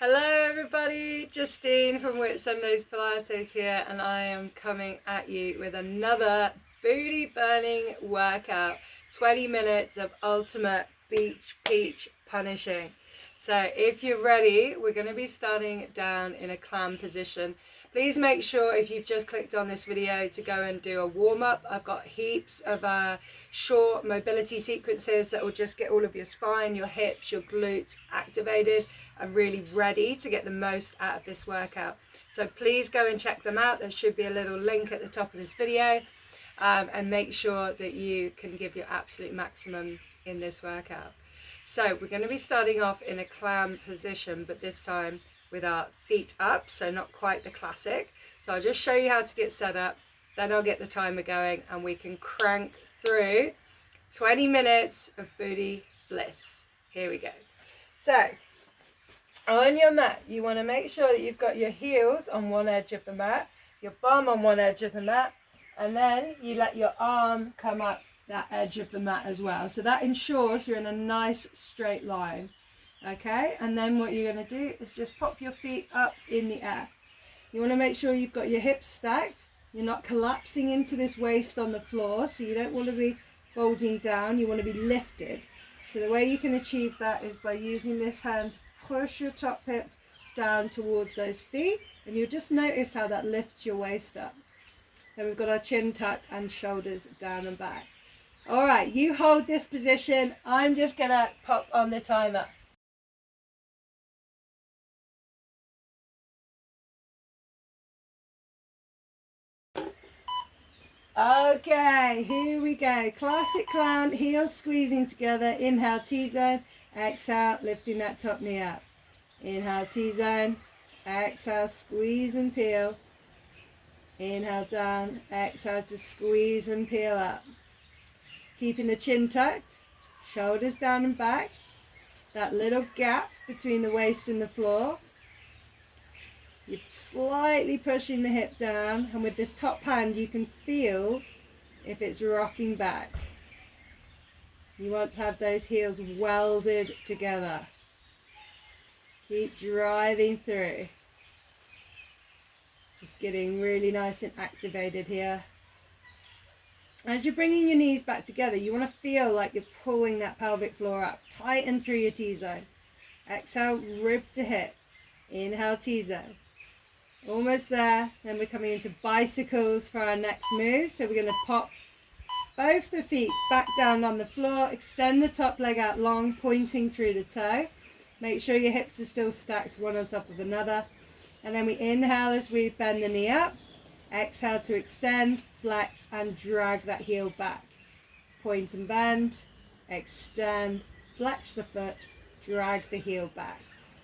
Hello everybody, Justine from Whitsundays Pilates here, and I am coming at you with another booty burning workout. 20 minutes of ultimate beach peach punishing. So if you're ready, we're going to be starting down in a clam position. Please make sure if you've just clicked on this video to go and do a warm-up. I've got heaps of short mobility sequences that will just get all of your spine, your hips, your glutes activated and really ready to get the most out of this workout. So please go and check them out. There should be a little link at the top of this video, and make sure that you can give your absolute maximum in this workout. So we're going to be starting off in a clam position, but this time with our feet up, so not quite the classic. So I'll just show you how to get set up, then I'll get the timer going and we can crank through 20 minutes of booty bliss. Here we go. So on your mat, you want to make sure that you've got your heels on one edge of the mat, your bum on one edge of the mat, and then you let your arm come up that edge of the mat as well. So that ensures you're in a nice straight line. Okay, and then what you're going to do is just pop your feet up in the air. You want to make sure you've got your hips stacked. You're not collapsing into this waist on the floor, so you don't want to be bulging down. You want to be lifted. So the way you can achieve that is by using this hand to push your top hip down towards those feet, and you'll just notice how that lifts your waist up. Then we've got our chin tucked and shoulders down and back. All right, you hold this position. I'm just going to pop on the timer. Okay, here we go. Classic clam, heels squeezing together. Inhale, T-zone. Exhale, lifting that top knee up. Inhale, T-zone. Exhale, squeeze and peel. Inhale down. Exhale to squeeze and peel up. Keeping the chin tucked. Shoulders down and back. That little gap between the waist and the floor. You're slightly pushing the hip down, and with this top hand you can feel if it's rocking back. You want to have those heels welded together. Keep driving through. Just getting really nice and activated here. As you're bringing your knees back together, you want to feel like you're pulling that pelvic floor up. Tighten through your T-zone. Exhale, rib to hip. Inhale, T-zone. Almost there. Then we're coming into bicycles for our next move. So we're going to pop both the feet back down on the floor. Extend the top leg out long, pointing through the toe. Make sure your hips are still stacked one on top of another. And then we inhale as we bend the knee up. Exhale to extend, flex, and drag that heel back. Point and bend. Extend, flex the foot, drag the heel back.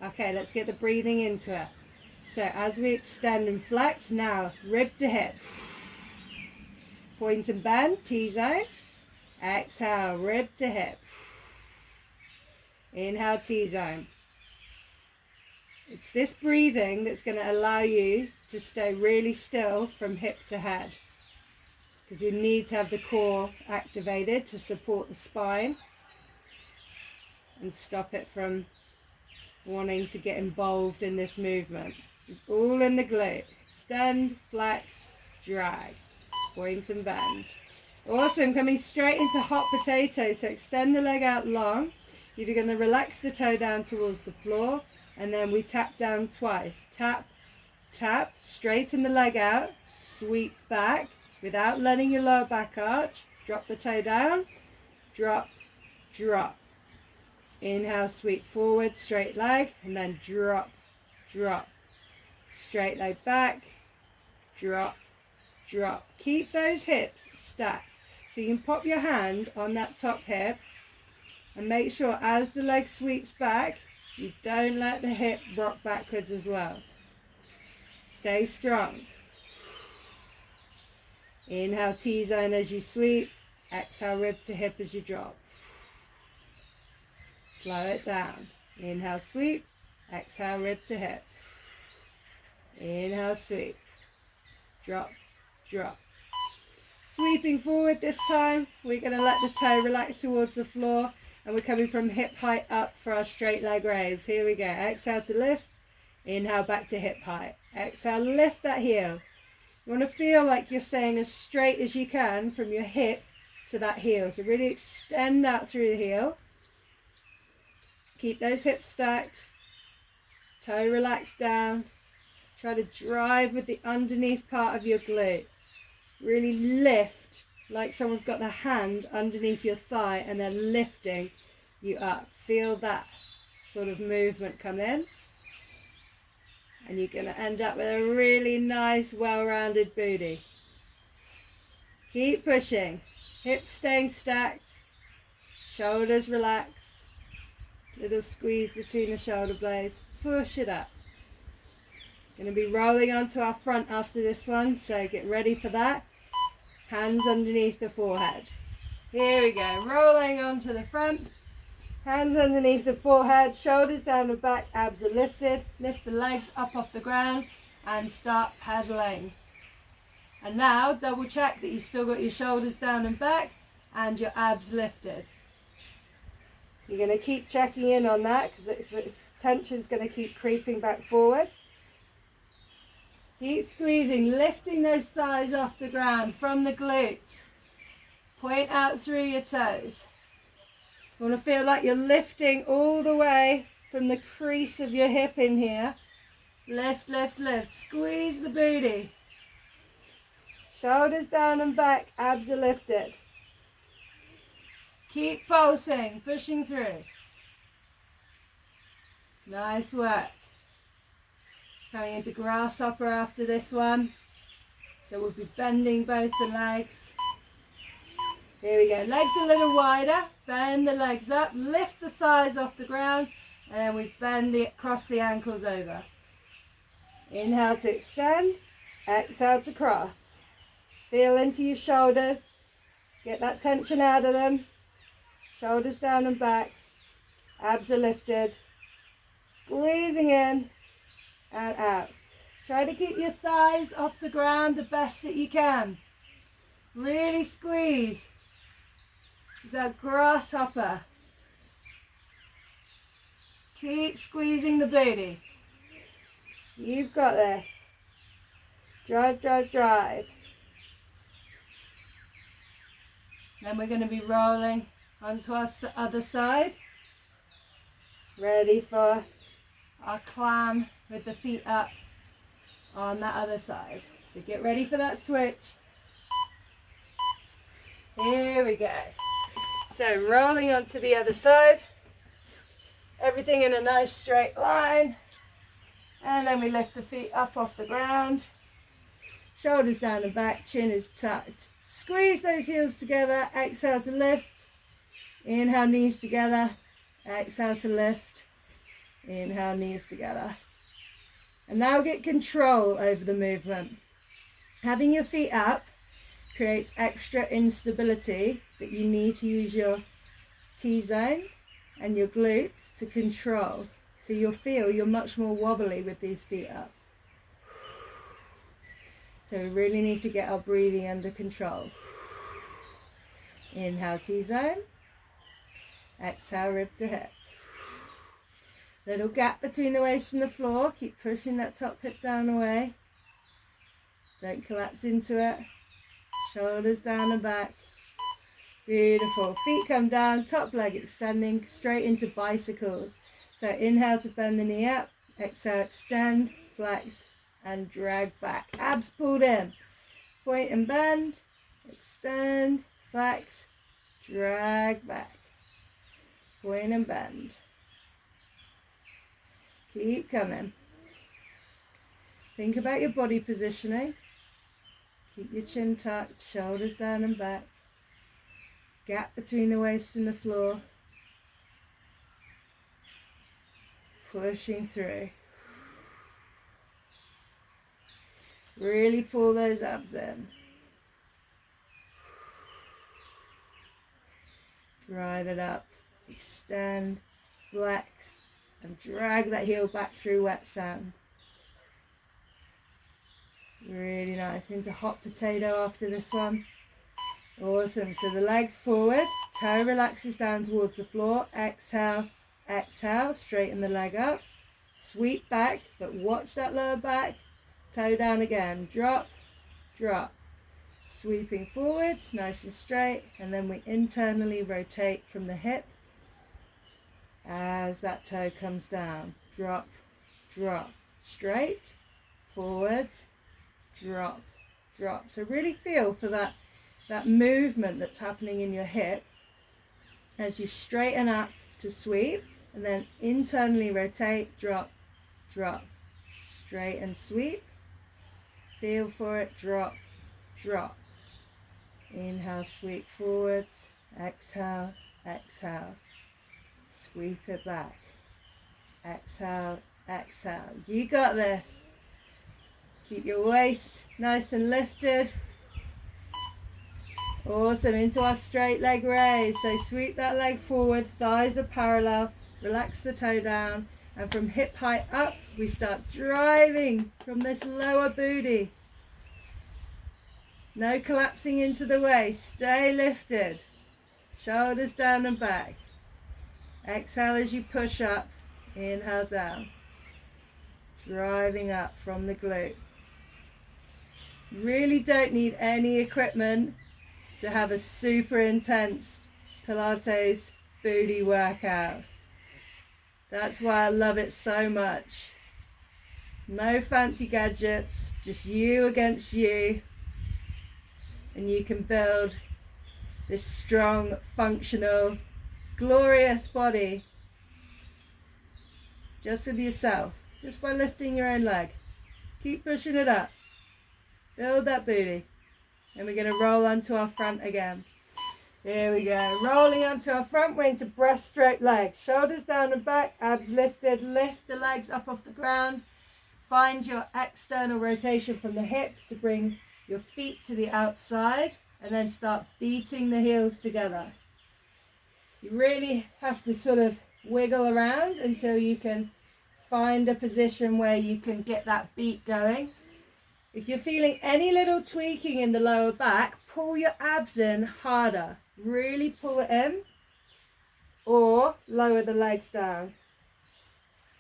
Okay, let's get the breathing into it. So as we extend and flex, now rib to hip. Point and bend, T-zone. Exhale, rib to hip. Inhale, T-zone. It's this breathing that's going to allow you to stay really still from hip to head, because we need to have the core activated to support the spine and stop it from wanting to get involved in this movement. This is all in the glute. Extend, flex, drag, point and bend. Awesome, coming straight into hot potato. So extend the leg out long. You're going to relax the toe down towards the floor, and then we tap down twice. Tap, tap, straighten the leg out, sweep back without letting your lower back arch. Drop the toe down, drop, drop. Inhale, sweep forward, straight leg, and then drop, drop. Straight leg back, drop, drop. Keep those hips stacked. So you can pop your hand on that top hip and make sure as the leg sweeps back, you don't let the hip rock backwards as well. Stay strong. Inhale, T-zone as you sweep. Exhale, rib to hip as you drop. Slow it down. Inhale, sweep. Exhale, rib to hip. Inhale, sweep. Drop, drop. Sweeping forward this time. We're going to let the toe relax towards the floor, and we're coming from hip height up for our straight leg raise. Here we go. Exhale to lift. Inhale back to hip height. Exhale, lift that heel. You want to feel like you're staying as straight as you can from your hip to that heel. So really extend that through the heel. Keep those hips stacked. Toe relaxed down. Try to drive with the underneath part of your glute. Really lift like someone's got their hand underneath your thigh and they're lifting you up. Feel that sort of movement come in. And you're going to end up with a really nice, well-rounded booty. Keep pushing. Hips staying stacked. Shoulders relaxed. Little squeeze between the shoulder blades. Push it up. Going to be rolling onto our front after this one, so get ready for that. Hands underneath the forehead. Here we go. Rolling onto the front. Hands underneath the forehead, shoulders down and back, abs are lifted. Lift the legs up off the ground and start pedaling. And now double check that you've still got your shoulders down and back and your abs lifted. You're going to keep checking in on that because the tension's going to keep creeping back forward. Keep squeezing, lifting those thighs off the ground from the glutes. Point out through your toes. You want to feel like you're lifting all the way from the crease of your hip in here. Lift, lift, lift. Squeeze the booty. Shoulders down and back, abs are lifted. Keep pulsing, pushing through. Nice work. Coming into Grasshopper after this one. So we'll be bending both the legs. Here we go, legs a little wider, bend the legs up, lift the thighs off the ground, and then we bend cross the ankles over. Inhale to extend, exhale to cross. Feel into your shoulders, get that tension out of them. Shoulders down and back, abs are lifted, squeezing in and out. Try to keep your thighs off the ground the best that you can. Really squeeze. This is our Grasshopper. Keep squeezing the booty. You've got this. Drive, drive, drive. Then we're going to be rolling onto our other side. Ready for our clam with the feet up on that other side. So get ready for that switch. Here we go. So rolling onto the other side. Everything in a nice straight line. And then we lift the feet up off the ground. Shoulders down and back, chin is tucked. Squeeze those heels together, exhale to lift. Inhale, knees together. Exhale to lift. Inhale, knees together. And now get control over the movement. Having your feet up creates extra instability that you need to use your T-zone and your glutes to control. So you'll feel you're much more wobbly with these feet up. So we really need to get our breathing under control. Inhale, T-zone. Exhale, rib to hip. Little gap between the waist and the floor. Keep pushing that top hip down away. Don't collapse into it. Shoulders down and back. Beautiful. Feet come down, top leg extending straight into bicycles. So inhale to bend the knee up. Exhale, extend, flex, and drag back. Abs pulled in. Point and bend. Extend, flex, drag back. Point and bend. Keep coming. Think about your body positioning. Keep your chin tucked, shoulders down and back. Gap between the waist and the floor. Pushing through. Really pull those abs in. Drive it up. Extend, flex, and drag that heel back through wet sand. Really nice. Into hot potato after this one. Awesome. So the legs forward, toe relaxes down towards the floor. Exhale, exhale, straighten the leg up. Sweep back, but watch that lower back. Toe down again. Drop, drop. Sweeping forwards, nice and straight. And then we internally rotate from the hip as that toe comes down. Drop, drop. Straight, forwards, drop, drop. So really feel for that movement that's happening in your hip as you straighten up to sweep, and then internally rotate, drop, drop. Straight and sweep. Feel for it, drop, drop. Inhale, sweep forwards. Exhale, exhale. Sweep it back. Exhale, exhale. You got this. Keep your waist nice and lifted. Awesome. Into our straight leg raise. So sweep that leg forward. Thighs are parallel. Relax the toe down. And from hip height up, we start driving from this lower booty. No collapsing into the waist. Stay lifted. Shoulders down and back. Exhale as you push up. Inhale down. Driving up from the glute. Really don't need any equipment to have a super intense Pilates booty workout. That's why I love it so much. No fancy gadgets, just you against you. And you can build this strong, functional, glorious body just with yourself, just by lifting your own leg. Keep pushing it up. Build that booty. And we're going to roll onto our front again. Here we go. Rolling onto our front. We're into breaststroke legs. Shoulders down and back. Abs lifted. Lift the legs up off the ground. Find your external rotation from the hip to bring your feet to the outside. And then start beating the heels together. You really have to sort of wiggle around until you can find a position where you can get that beat going. If you're feeling any little tweaking in the lower back, pull your abs in harder. Really pull it in, or lower the legs down.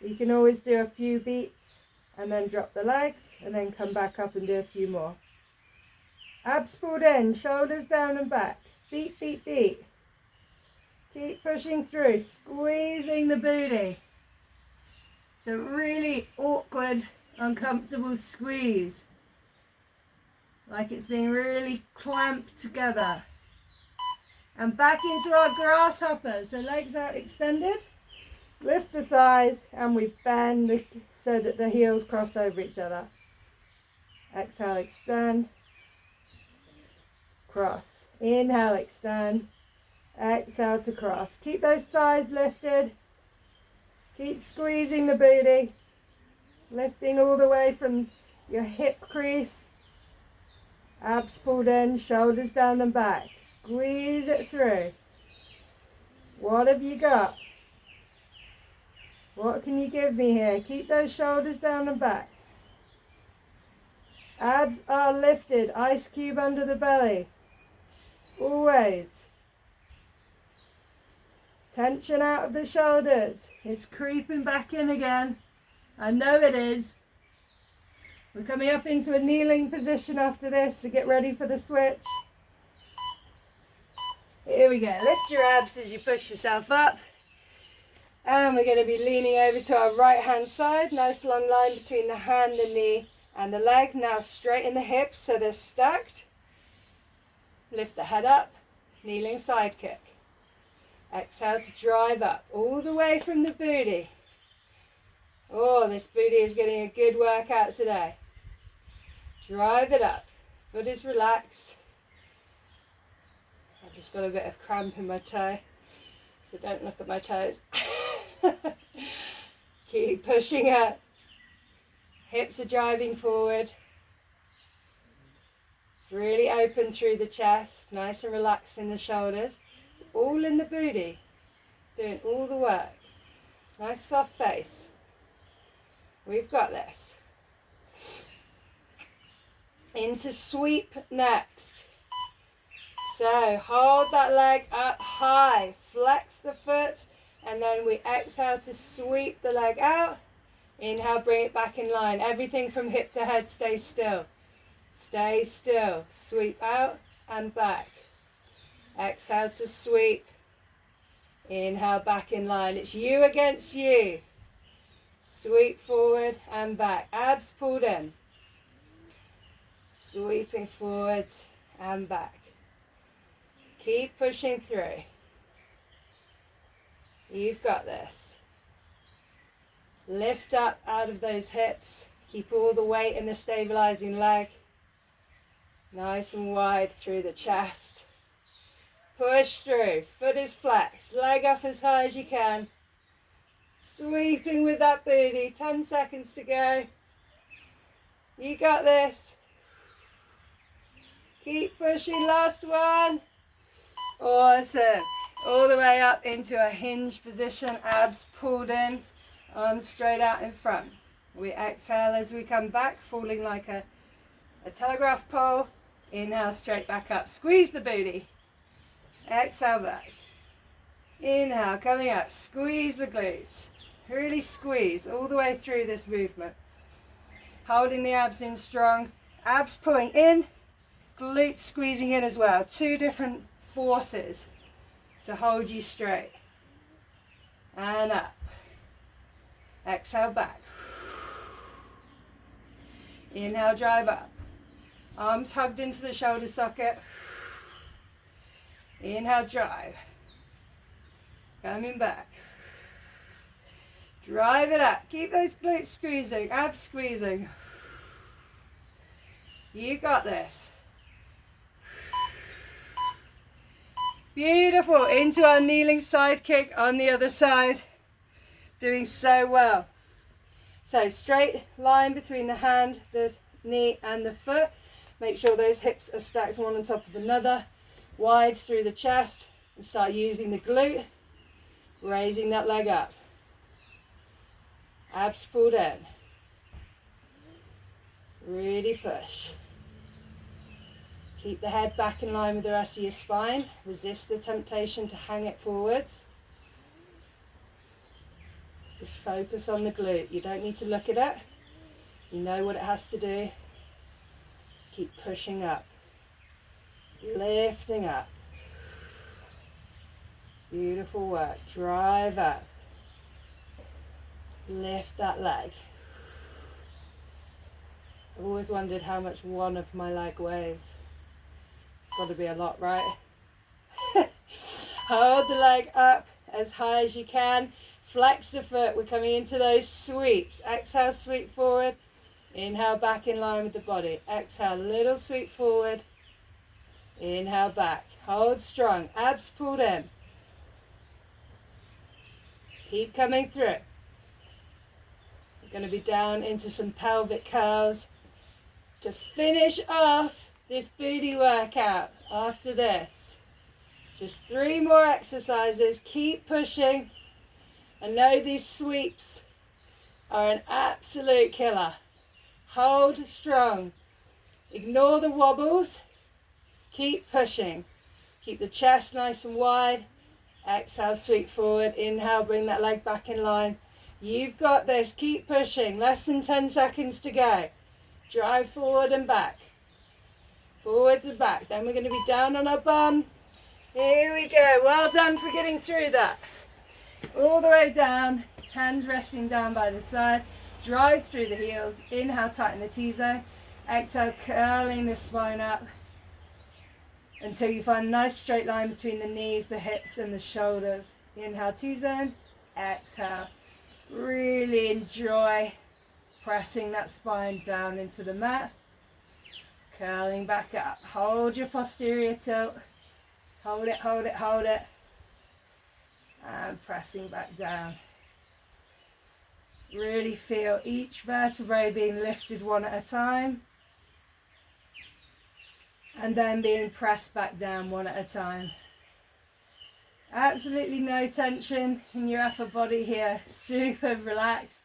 You can always do a few beats and then drop the legs and then come back up and do a few more. Abs pulled in, shoulders down and back. Beat, beat, beat. Keep pushing through, squeezing the booty. It's a really awkward, uncomfortable squeeze. Like it's being really clamped together. And back into our grasshopper. So legs out extended. Lift the thighs and we bend so that the heels cross over each other. Exhale, extend. Cross. Inhale, extend. Exhale to cross. Keep those thighs lifted. Keep squeezing the booty. Lifting all the way from your hip crease. Abs pulled in, shoulders down and back. Squeeze it through. What have you got? What can you give me here? Keep those shoulders down and back. Abs are lifted. Ice cube under the belly. Always. Tension out of the shoulders. It's creeping back in again. I know it is. We're coming up into a kneeling position after this, so get ready for the switch. Here we go. Lift your abs as you push yourself up. And we're going to be leaning over to our right hand side. Nice long line between the hand, the knee and the leg. Now straighten the hips so they're stacked. Lift the head up. Kneeling side kick. Exhale to drive up all the way from the booty. Oh, this booty is getting a good workout today. Drive it up. Foot is relaxed. I've just got a bit of cramp in my toe, so don't look at my toes. Keep pushing up. Hips are driving forward. Really open through the chest. Nice and relaxed in the shoulders. It's all in the booty. It's doing all the work. Nice soft face. We've got this. Into sweep next. So hold that leg up high. Flex the foot. And then we exhale to sweep the leg out. Inhale, bring it back in line. Everything from hip to head, stay still. Stay still. Sweep out and back. Exhale to sweep. Inhale, back in line. It's you against you. Sweep forward and back. Abs pulled in. Sweeping forwards and back. Keep pushing through. You've got this. Lift up out of those hips. Keep all the weight in the stabilizing leg. Nice and wide through the chest. Push through. Foot is flexed. Leg up as high as you can. Sweeping with that booty. 10 seconds to go. You got this. Keep pushing. Last one. Awesome. All the way up into a hinge position. Abs pulled in. Arms straight out in front. We exhale as we come back, falling like a telegraph pole. Inhale, straight back up. Squeeze the booty. Exhale back. Inhale, coming up. Squeeze the glutes. Really squeeze all the way through this movement. Holding the abs in strong. Abs pulling in. Glutes squeezing in as well. Two different forces to hold you straight. And up. Exhale back. Inhale, drive up. Arms hugged into the shoulder socket. Inhale, drive. Coming back. Drive it up. Keep those glutes squeezing, abs squeezing. You got this. Beautiful. Into our kneeling side kick on the other side. Doing so well. So straight line between the hand, the knee and the foot. Make sure those hips are stacked one on top of another. Wide through the chest. And start using the glute. Raising that leg up. Abs pulled in. Really push. Keep the head back in line with the rest of your spine. Resist the temptation to hang it forwards. Just focus on the glute. You don't need to look at it. You know what it has to do. Keep pushing up. Lifting up. Beautiful work. Drive up. Lift that leg. I've always wondered how much one of my leg weighs. It's got to be a lot, right? Hold the leg up as high as you can. Flex the foot. We're coming into those sweeps. Exhale, sweep forward. Inhale, back in line with the body. Exhale, little sweep forward. Inhale, back. Hold strong. Abs pulled in. Keep coming through. We're going to be down into some pelvic curls to finish off this booty workout after this. Just 3 more exercises. Keep pushing. I know these sweeps are an absolute killer. Hold strong. Ignore the wobbles. Keep pushing. Keep the chest nice and wide. Exhale, sweep forward. Inhale, bring that leg back in line. You've got this. Keep pushing. Less than 10 seconds to go. Drive forward and back. Forwards and back. Then we're going to be down on our bum. Here we go. Well done for getting through that. All the way down. Hands resting down by the side. Drive through the heels. Inhale, tighten the T-zone. Exhale, curling the spine up until you find a nice straight line between the knees, the hips and the shoulders. Inhale, T-zone. Exhale. Really enjoy pressing that spine down into the mat. Curling back up. Hold your posterior tilt. Hold it, hold it, hold it. And pressing back down. Really feel each vertebrae being lifted one at a time. And then being pressed back down one at a time. Absolutely no tension in your upper body here. Super relaxed.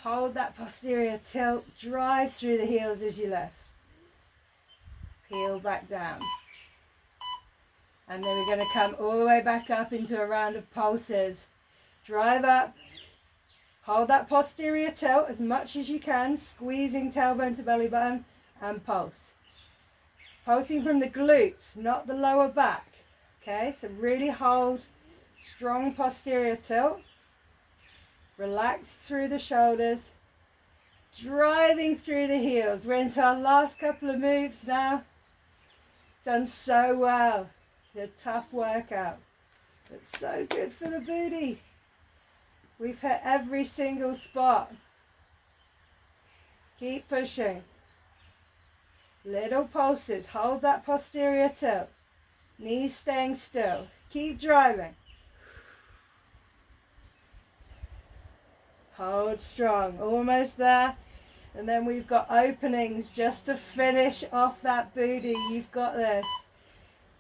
Hold that posterior tilt. Drive through the heels as you lift. Peel back down. And then we're going to come all the way back up into a round of pulses. Drive up. Hold that posterior tilt as much as you can, squeezing tailbone to belly button, and pulse. Pulsing from the glutes, not the lower back. Okay, so really hold strong posterior tilt. Relax through the shoulders, driving through the heels. We're into our last couple of moves now. Done so well. A tough workout, but so good for the booty. We've hit every single spot. Keep pushing. Little pulses. Hold that posterior tilt. Knees staying still. Keep driving. Hold strong. Almost there. And then we've got openings just to finish off that booty. You've got this.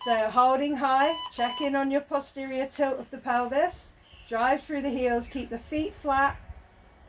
So holding high. Check in on your posterior tilt of the pelvis. Drive through the heels. Keep the feet flat.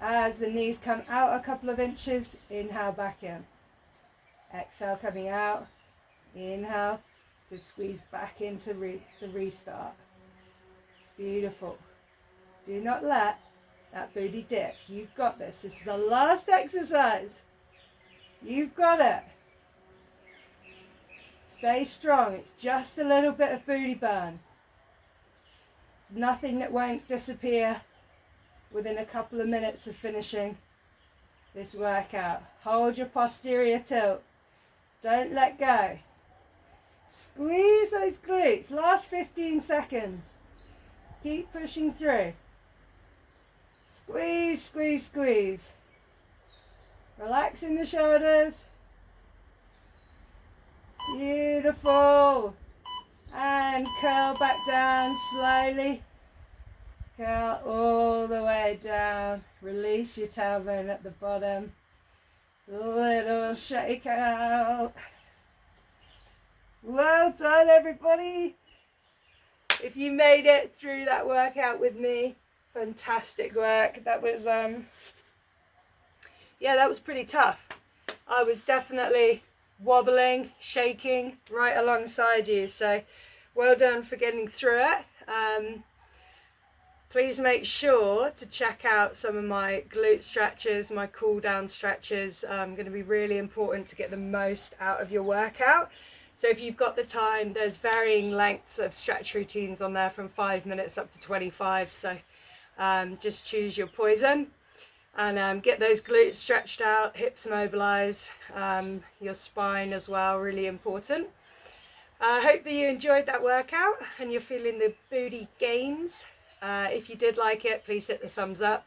As the knees come out a couple of inches, inhale back in. Exhale coming out. Inhale to squeeze back into the restart. Beautiful. Do not let that booty dip. You've got this. This is the last exercise. You've got it. Stay strong. It's just a little bit of booty burn. It's nothing that won't disappear within a couple of minutes of finishing this workout. Hold your posterior tilt. Don't let go. Squeeze those glutes. Last 15 seconds. Keep pushing through. Squeeze, squeeze, squeeze. Relax in the shoulders. Beautiful. And curl back down slowly. Curl all the way down. Release your tailbone at the bottom. Little shake out. Well done, everybody. If you made it through that workout with me, fantastic work. That was that was pretty tough. I was definitely wobbling, shaking right alongside you, so well done for getting through it. Please make sure to check out some of my glute stretches, my cool down stretches. Going to be really important to get the most out of your workout. So if you've got the time, there's varying lengths of stretch routines on there from 5 minutes up to 25. So just choose your poison and get those glutes stretched out, hips mobilized, your spine as well, really important. I hope that you enjoyed that workout and you're feeling the booty gains. If you did like it, please hit the thumbs up.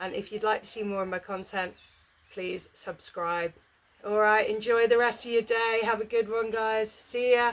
And if you'd like to see more of my content, please subscribe. All right, enjoy the rest of your day. Have a good one, guys. See ya.